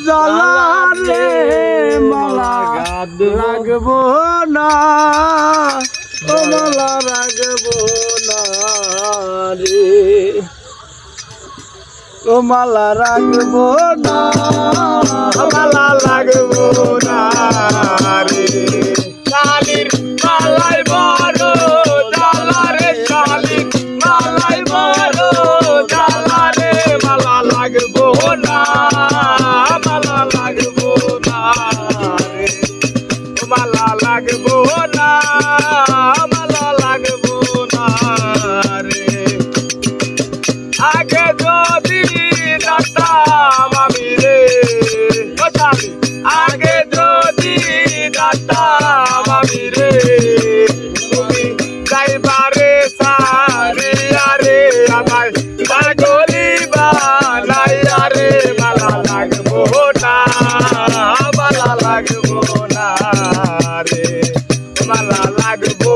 জ্বালা রে মালা লাগবো না ও মালা রাখবো না রে ও মালা রাখবো না মালা লাগবো না রে শালির মালাই বড় জ্বালা রে শালির মালাই বড় জ্বালা রে মালা লাগবো না মালা লাগবো না রে মালা লাগবো না মালা লাগবো না রে আগে যদি জানতাম আমি রে ও শালি আগে যদি জানতাম আমি রে তুমি যাইবারে সারিয়া রে আমায় পাগলি বানাইয়া রে মালা লাগবো না মালা লাগবো না রে মালা লাগবো